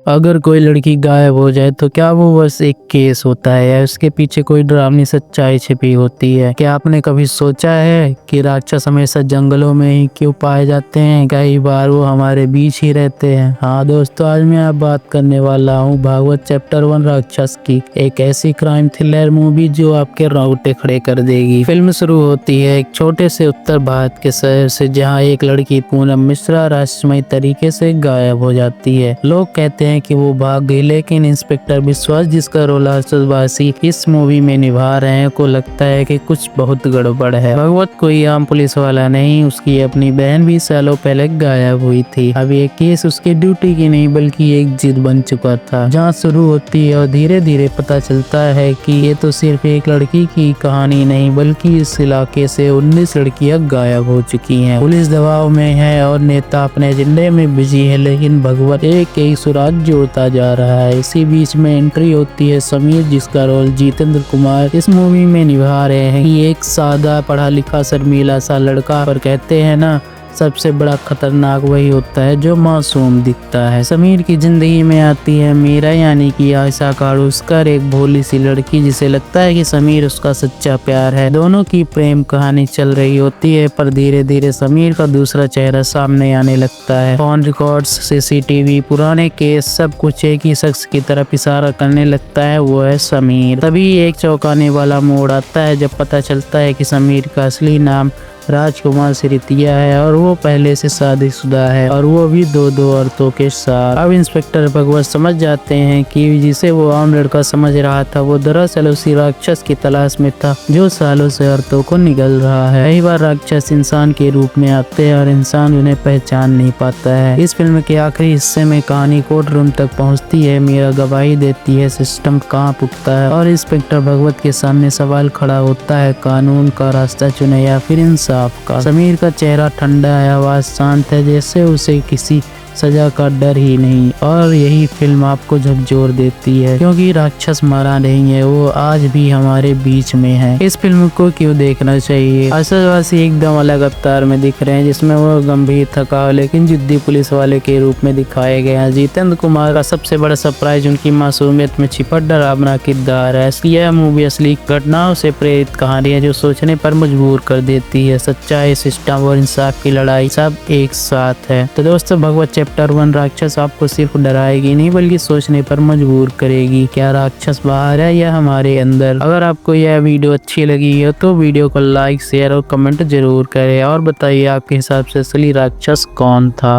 अगर कोई लड़की गायब हो जाए तो क्या वो बस एक केस होता है या उसके पीछे कोई डरावनी सच्चाई छिपी होती है? क्या आपने कभी सोचा है कि राक्षस हमेशा जंगलों में ही क्यों पाए जाते हैं? कई बार वो हमारे बीच ही रहते हैं। हाँ दोस्तों, आज मैं आप बात करने वाला हूँ भागवत चैप्टर 1 राक्षस की, एक ऐसी क्राइम थ्रिलर मूवी जो आपके रोंगटे खड़े कर देगी। फिल्म शुरू होती है एक छोटे से उत्तर भारत के शहर से, जहाँ एक लड़की पूनम मिश्रा रहस्यमय तरीके से गायब हो जाती है। लोग कहते हैं कि वो भाग गई, लेकिन इंस्पेक्टर विश्वास, जिसका रोल हर्षद वारसी इस मूवी में निभा रहे हैं, को लगता है कि कुछ बहुत गड़बड़ है। भगवत कोई आम पुलिस वाला नहीं, उसकी अपनी बहन भी सालों पहले गायब हुई थी। अब ये केस उसकी ड्यूटी की नहीं बल्कि एक जिद बन चुका था। जांच शुरू होती है और धीरे धीरे पता चलता है कि ये तो सिर्फ एक लड़की की कहानी नहीं बल्कि इस इलाके से 19 लड़कियां गायब हो चुकी हैं। पुलिस दबाव में है और नेता अपने एजेंडे में बिजी है, लेकिन भगवत एक सुराग जोड़ता जा रहा है। इसी बीच में एंट्री होती है समीर, जिसका रोल जितेंद्र कुमार इस मूवी में निभा रहे हैं। ये एक सादा पढ़ा लिखा शर्मीला सा लड़का, पर कहते हैं ना, सबसे बड़ा खतरनाक वही होता है जो मासूम दिखता है। समीर की जिंदगी में आती है मीरा, यानी कि आयशा कारूसकर, एक भोली सी लड़की जिसे लगता है कि समीर उसका सच्चा प्यार है। दोनों की प्रेम कहानी चल रही होती है, पर धीरे धीरे समीर का दूसरा चेहरा सामने आने लगता है। फोन रिकॉर्ड्स, सीसीटीवी, पुराने केस, सब कुछ एक ही शख्स की तरफ इशारा करने लगता है, वो है समीर। तभी एक चौंकाने वाला मोड़ आता है जब पता चलता है कि समीर का असली नाम राजकुमार सिरितिया है और वो पहले से शादीशुदा है, और वो भी दो औरतों के साथ। अब इंस्पेक्टर भगवत समझ जाते हैं कि जिसे वो आम लड़का समझ रहा था, वो दरअसल उसी राक्षस की तलाश में था जो सालों से औरतों को निगल रहा है। कई बार राक्षस इंसान के रूप में आते हैं और इंसान उन्हें पहचान नहीं पाता है। इस फिल्म के आखिरी हिस्से में कहानी कोर्ट रूम तक पहुँचती है। मीरा गवाही देती है, सिस्टम कांप उठता है और इंस्पेक्टर भगवत के सामने सवाल खड़ा होता है, कानून का रास्ता चुने या फिर इंसान का। समीर का चेहरा ठंडा है, आवाज शांत है, जैसे उसे किसी सजा का डर ही नहीं। और यही फिल्म आपको झकझोर देती है, क्योंकि राक्षस मरा नहीं है, वो आज भी हमारे बीच में है। इस फिल्म को क्यों देखना चाहिए? हर्षद वारसी एकदम अलग अवतार में दिख रहे हैं, जिसमें वो गंभीर, थकाऊ लेकिन जिद्दी पुलिस वाले के रूप में दिखाए गए हैं। जितेंद्र कुमार का सबसे बड़ा सरप्राइज उनकी मासूमियत में छिपा डरावना किरदार है। यह मूवी असली घटनाओं से प्रेरित कहानी है जो सोचने पर मजबूर कर देती है। सच्चाई, सिस्टम और इंसाफ की लड़ाई सब एक साथ है। तो दोस्तों, भगवत चैप्टर 1 राक्षस आपको सिर्फ डराएगी नहीं बल्कि सोचने पर मजबूर करेगी। क्या राक्षस बाहर है या हमारे अंदर? अगर आपको यह वीडियो अच्छी लगी है तो वीडियो को लाइक, शेयर और कमेंट जरूर करें, और बताइए आपके हिसाब से असली राक्षस कौन था।